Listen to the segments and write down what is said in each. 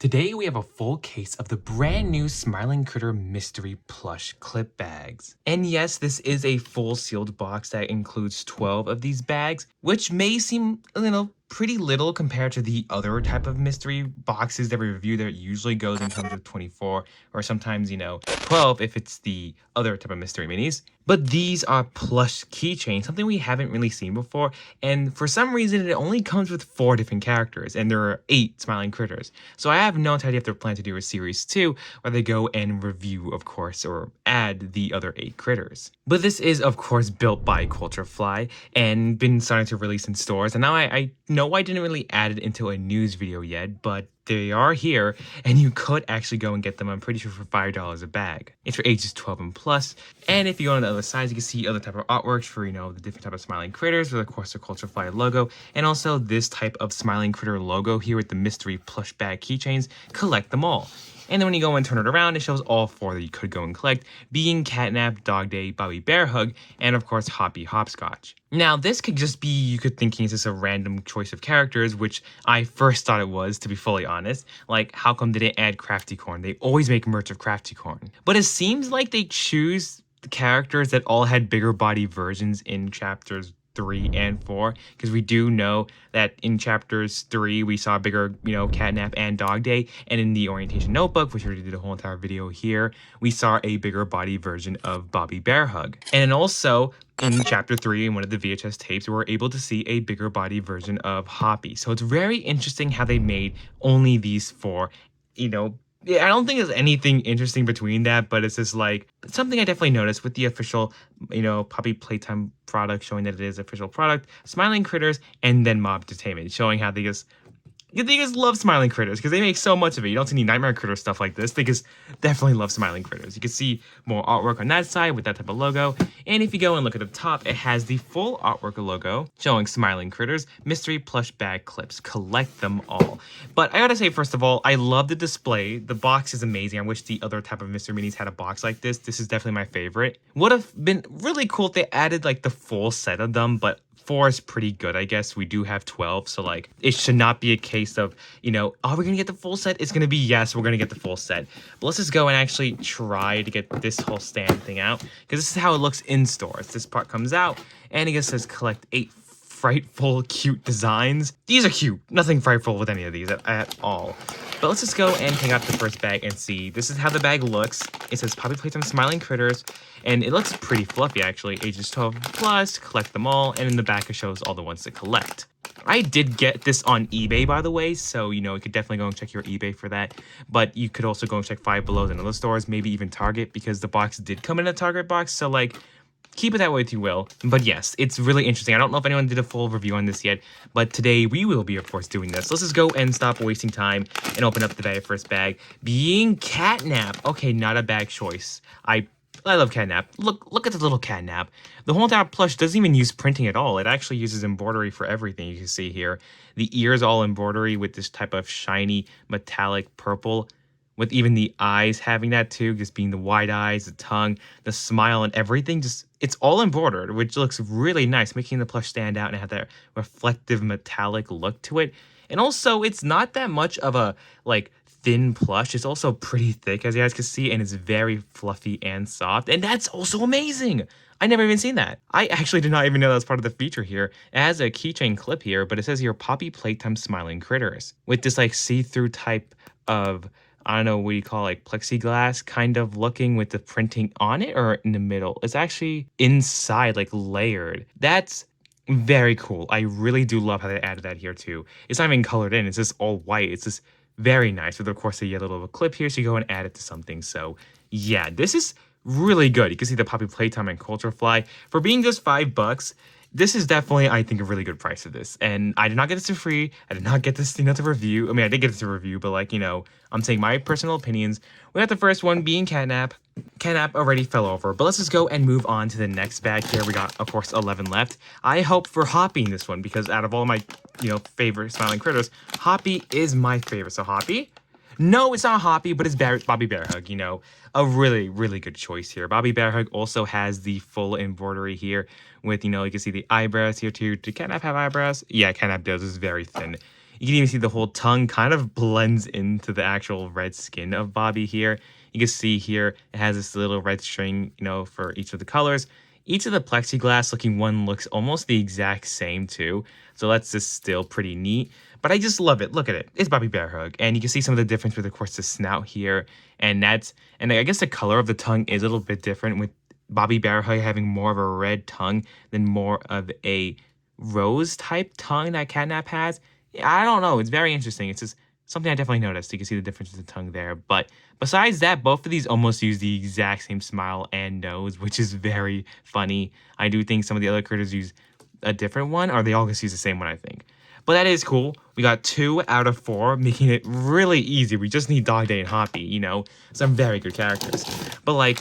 Today we have a full case of the brand new Smiling Critter Mystery Plush clip bags. And yes, this is a full sealed box that includes 12 of these bags, which may seem, pretty little compared to the other type of mystery boxes that we review that usually goes in terms of 24 or sometimes, 12 if it's the other type of mystery minis. But these are plush keychains, something we haven't really seen before, and for some reason it only comes with 4 different characters, and there are 8 smiling critters. So I have no idea if they're planning to do a series 2, where they go and review, of course, or add the other 8 critters. But this is, of course, built by Culturefly, and been starting to release in stores, and now I know I didn't really add it into a news video yet, but they are here, and you could actually go and get them, I'm pretty sure, for $5 a bag. It's for ages 12 and plus, and if you go on the other side, you can see other type of artworks for, the different type of smiling critters, with, of course, the Culturefly logo, and also this type of smiling critter logo here with the mystery plush bag keychains. Collect them all. And then when you go and turn it around, it shows all 4 that you could go and collect, being Catnap, Dog Day, Bobby Bear Hug, and of course Hoppy Hopscotch. Now this could just be, you could thinking it's just a random choice of characters, which I first thought it was, to be fully honest. Like, how come they didn't add Crafty Corn? They always make merch of Crafty Corn. But it seems like they choose the characters that all had bigger body versions in chapters 3 and 4, because we do know that in chapters 3 we saw bigger, Catnap and Dog Day, and in the orientation notebook, which we already did a whole entire video here, we saw a bigger body version of Bobby Bear Hug. And also in chapter 3 in one of the VHS tapes, we were able to see a bigger body version of Hoppy. So it's very interesting how they made only these 4, Yeah, I don't think there's anything interesting between that, but it's just like something I definitely noticed with the official, Puppy Playtime product, showing that it is official product, Smiling Critters, and then Mob Entertainment, showing how they just love Smiling Critters because they make so much of it. You don't see any Nightmare Critter stuff like this. They just definitely love Smiling Critters. You can see more artwork on that side with that type of logo. And if you go and look at the top, it has the full artwork logo showing Smiling Critters, mystery plush bag clips. Collect them all. But I gotta say, first of all, I love the display. The box is amazing. I wish the other type of mystery minis had a box like this. This is definitely my favorite. Would have been really cool if they added like the full set of them, but 4 is pretty good, I guess. We do have 12, so like it should not be a case of, are we gonna get the full set? It's gonna be yes, we're gonna get the full set. But let's just go and actually try to get this whole stand thing out, because this is how it looks in stores. This part comes out, and it just says collect 8 frightful cute designs. These are cute. Nothing frightful with any of these at all. But let's just go and take out the first bag and see. This is how the bag looks. It says Puppy Playtime Smiling Critters, and it looks pretty fluffy actually. Ages 12 plus, collect them all, and in the back it shows all the ones to collect. I did get this on eBay, by the way, so, you could definitely go and check your eBay for that. But you could also go and check Five Below and other stores, maybe even Target, because the box did come in a Target box, so, like, keep it that way if you will. But yes, it's really interesting. I don't know if anyone did a full review on this yet, but today we will be, of course, doing this. Let's just go and stop wasting time and open up the very first bag. Being Catnap. Okay, not a bag choice. I love Catnap. Look at the little Catnap. The whole entire plush doesn't even use printing at all. It actually uses embroidery for everything, you can see here. The ears all embroidery with this type of shiny metallic purple, with even the eyes having that too, just being the wide eyes, the tongue, the smile, and everything. Just, it's all embroidered, which looks really nice, making the plush stand out and have that reflective metallic look to it. And also, it's not that much of a, like, thin plush. It's also pretty thick, as you guys can see, and it's very fluffy and soft, and that's also amazing. I never even seen that. I actually did not even know that was part of the feature here. It has a keychain clip here, but it says here, Puppy Playtime Smiling Critters, with this, like, see-through type of, I don't know what you call, like, plexiglass kind of looking with the printing on it, or in the middle. It's actually inside, like, layered. That's very cool. I really do love how they added that here too. It's not even colored in. It's just all white. It's just very nice, with, of course, a yellow little clip here, so you go and add it to something. So yeah, this is really good. You can see the Puppy Playtime and Culturefly. For being just $5, this is definitely, I think, a really good price for this. And I did not get this for free. I did not get this, to review. I mean, I did get this to review, but, like, I'm saying my personal opinions. We got the first one being Catnap. Catnap already fell over, but let's just go and move on to the next bag here. We got, of course, 11 left. I hope for Hoppy in this one, because out of all my, favorite smiling critters, Hoppy is my favorite. So Hoppy? No, it's not Hoppy, but it's Bobby Bear Hug, a really, really good choice here. Bobby Bear Hug also has the full embroidery here with, you can see the eyebrows here too. Did Catnap have eyebrows? Yeah, Catnap does. It's very thin. You can even see the whole tongue kind of blends into the actual red skin of Bobby here. You can see here it has this little red string, for each of the colors. Each of the plexiglass looking one looks almost the exact same too. So that's just still pretty neat. But I just love it. Look at it. It's Bobby Bear Hug. And you can see some of the difference with, of course, the snout here. And I guess the color of the tongue is a little bit different, with Bobby Bear Hug having more of a red tongue than more of a rose type tongue that Catnap has. Yeah, I don't know. It's very interesting. It's just something I definitely noticed. You can see the difference in the tongue there. But besides that, both of these almost use the exact same smile and nose, which is very funny. I do think some of the other critters use a different one, or they all just use the same one, I think. But that is cool. We got 2 out of 4, making it really easy. We just need Dog Day and Hoppy, some very good characters. But we're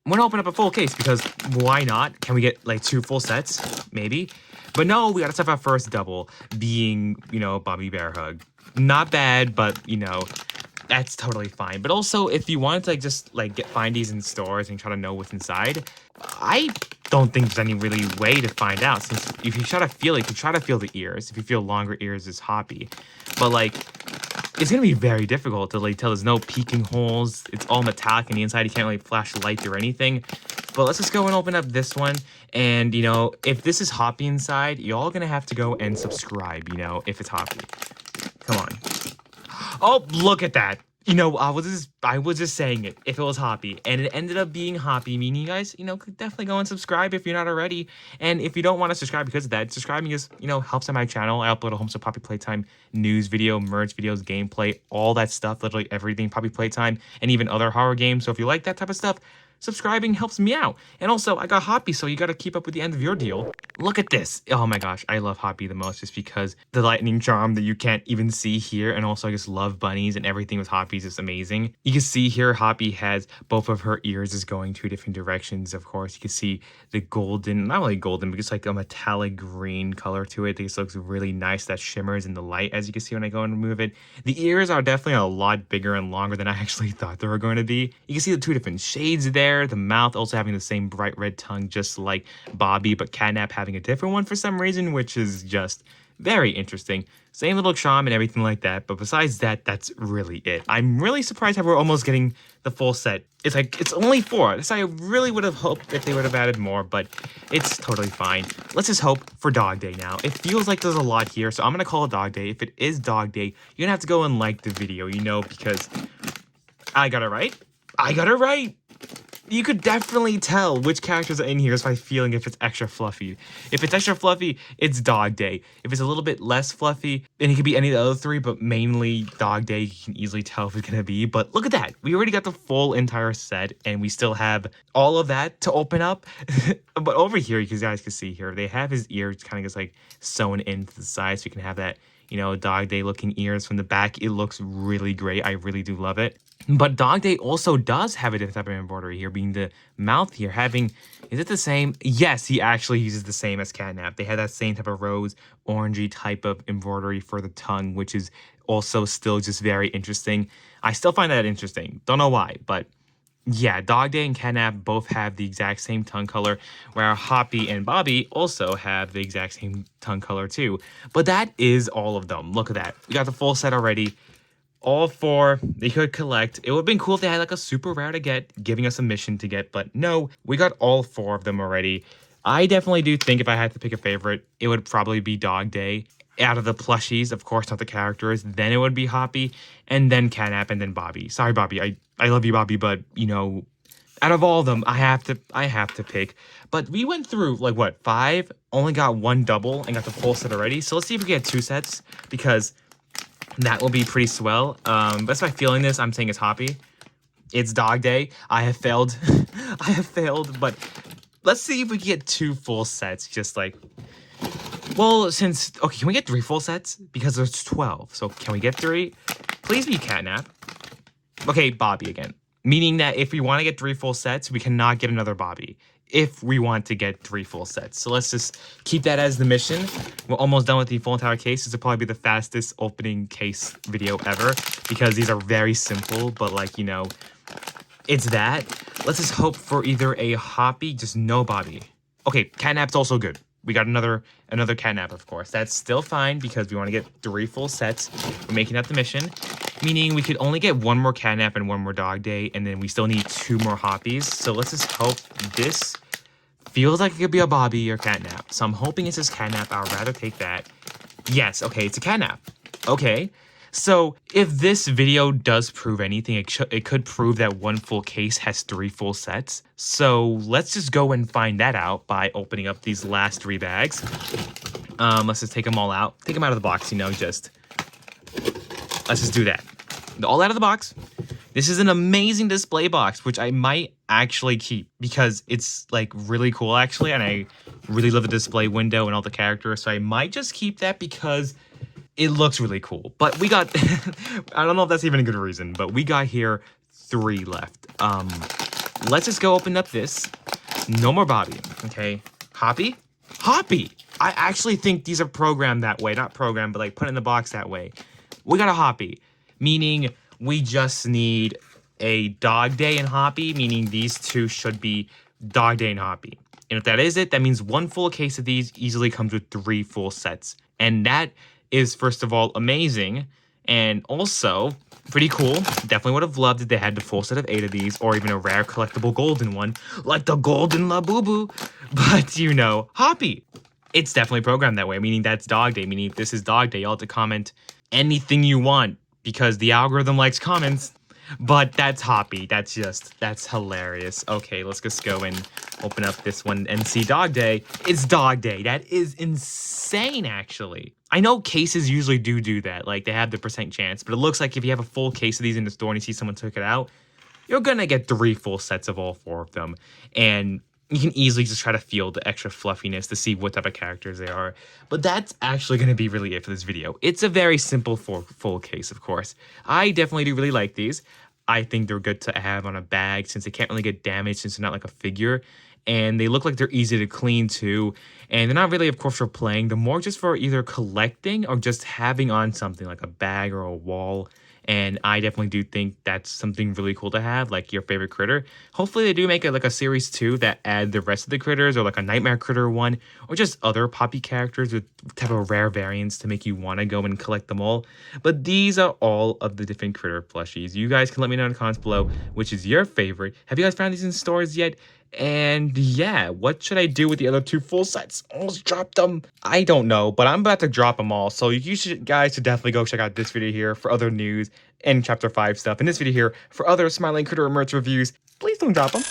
gonna open up a full case because why not? Can we get 2 full sets? Maybe. But no, we gotta start our first double being, Bobby Bear Hug. Not bad, but that's totally fine. But also, if you wanted to just find these in stores and try to know what's inside, I don't think there's any really way to find out. Since if you try to feel it, you can try to feel the ears. If you feel longer ears, it's Hoppy. But it's gonna be very difficult to tell. There's no peeking holes. It's all metallic on the inside. You can't really flash light or anything. But let's just go and open up this one. And if this is Hoppy inside, y'all gonna have to go and subscribe. If it's Hoppy. Come on. Oh, look at that. I was just saying it if it was Hoppy, and it ended up being Hoppy, meaning you guys, could definitely go and subscribe if you're not already. And if you don't want to subscribe because of that, subscribing is, helps out my channel. I upload a Homes of Poppy Playtime news video, merch videos, gameplay, all that stuff, literally everything Poppy Playtime, and even other horror games. So if you like that type of stuff, subscribing helps me out. And also, I got Hoppy, so you got to keep up with the end of your deal. Look at this. Oh my gosh, I love Hoppy the most just because the lightning charm that you can't even see here. And also, I just love bunnies, and everything with Hoppy is just amazing. You can see here, Hoppy has both of her ears is going 2 different directions, of course. You can see the golden, not really golden, but just a metallic green color to it. This looks really nice. That shimmers in the light, as you can see when I go and remove it. The ears are definitely a lot bigger and longer than I actually thought they were going to be. You can see the 2 different shades there. The mouth also having the same bright red tongue, just like Bobby, but Catnap having a different one for some reason, which is just very interesting. Same little charm and everything like that, but besides that, that's really it. I'm really surprised how we're almost getting the full set. It's only 4. So I really would have hoped if they would have added more, but it's totally fine. Let's just hope for Dog Day now. It feels like there's a lot here, so I'm gonna call it Dog Day. If it is Dog Day, you're gonna have to go and like the video, because I got it right. I got it right. You could definitely tell which characters are in here just by feeling if it's extra fluffy. If it's extra fluffy, it's Dog Day. If it's a little bit less fluffy, then it could be any of the other 3, but mainly Dog Day, you can easily tell if it's gonna be. But look at that. We already got the full entire set, and we still have all of that to open up. But over here, you guys can see here, they have his ears kind of just sewn into the side, so you can have that, Dog Day looking ears from the back. It looks really great. I really do love it. But Dog Day also does have a different type of embroidery here, being the mouth here having, is it the same? Yes, he actually uses the same as Catnap. They had that same type of rose, orangey type of embroidery for the tongue, which is also still just very interesting. I still find that interesting. Don't know why, but yeah, Dog Day and Catnap both have the exact same tongue color, where Hoppy and Bobby also have the exact same tongue color too. But that is all of them. Look at that. We got the full set already. All 4 they could collect. It would have been cool if they had a super rare to get, giving us a mission to get, but no, we got all 4 of them already. I definitely do think if I had to pick a favorite, it would probably be Dog Day. Out of the plushies, of course, not the characters, then it would be Hoppy, and then Catnap, and then Bobby. Sorry, Bobby, I love you, Bobby, but, out of all of them, I have to pick. But we went through, 5? Only got 1 double and got the full set already. So let's see if we get 2 sets, because that will be pretty swell. That's by feeling this, I'm saying it's Hoppy. It's Dog Day. I have failed. I have failed, but let's see if we can get 2 full sets, just well, okay, can we get 3 full sets? Because there's 12, so can we get 3? Please be Catnap. Okay, Bobby again. Meaning that if we want to get 3 full sets, we cannot get another Bobby. If we want to get 3 full sets. So let's just keep that as the mission. We're almost done with the full entire case. This will probably be the fastest opening case video ever, because these are very simple, but it's that. Let's just hope for either a Hoppy, just no Bobby. Okay, Catnap's also good. we got another catnap, of course. That's still fine because we want to get 3 full sets. We're making out the mission, meaning we could only get 1 more catnap and 1 more dog day, and then we still need 2 more hoppies. So let's just hope this feels like it could be a Bobby or catnap. So I'm hoping it's just catnap. I'd rather take that. Yes, okay, it's a catnap. Okay. So if this video does prove anything, it could prove that 1 full case has 3 full sets. So let's just go and find that out by opening up these last 3 bags. Let's just take them all out. Take them out of the box, you know, let's just do that. All out of the box. This is an amazing display box, which I might actually keep because it's like really cool actually. And I really love the display window and all the characters. So I might just keep that because it looks really cool. But we got, I don't know if that's even a good reason, but we got here 3 left. Let's just go open up this. No more Bobby, okay? Hoppy? Hoppy! I actually think these are programmed that way. Not programmed, but like put in the box that way. We got a Hoppy, meaning we just need a Dog Day and Hoppy, meaning these 2 should be Dog Day and Hoppy. And if that is it, that means 1 full case of these easily comes with 3 full sets. And that is, first of all, amazing, and also pretty cool. Definitely would have loved if they had the full set of 8 of these, or even a rare collectible golden one, like the golden Labubu. But, you know, Hoppy. It's definitely programmed that way, meaning that's Dog Day, meaning if this is Dog Day, y'all have to comment anything you want, because the algorithm likes comments. But that's Hoppy. That's hilarious. Okay, let's just go and open up this one and see Dog Day. It's Dog Day. That is insane, actually. I know cases usually do that. Like, they have the % chance. But it looks like if you have a full case of these in the store and you see someone took it out, you're going to get 3 full sets of all 4 of them. And you can easily just try to feel the extra fluffiness to see what type of characters they are. But that's actually going to be really it for this video. It's a very simple full case, of course. I definitely do really like these. I think they're good to have on a bag since they can't really get damaged since they're not like a figure. And they look like they're easy to clean too. And they're not really, of course, for playing. They're more just for either collecting or just having on something like a bag or a wall. And I definitely do think that's something really cool to have, like your favorite critter. Hopefully they do make it like a series 2 that add the rest of the critters, or like a nightmare critter one, or just other poppy characters with type of rare variants to make you want to go and collect them all. But these are all of the different critter plushies. You guys can let me know in the comments below which is your favorite. Have you guys found these in stores yet? And yeah, what should I do with the other 2 full sets? Almost dropped them. I don't know, but I'm about to drop them all. So you guys should definitely go check out this video here for other news and Chapter 5 stuff. And this video here for other Smiling Critter merch reviews. Please don't drop them.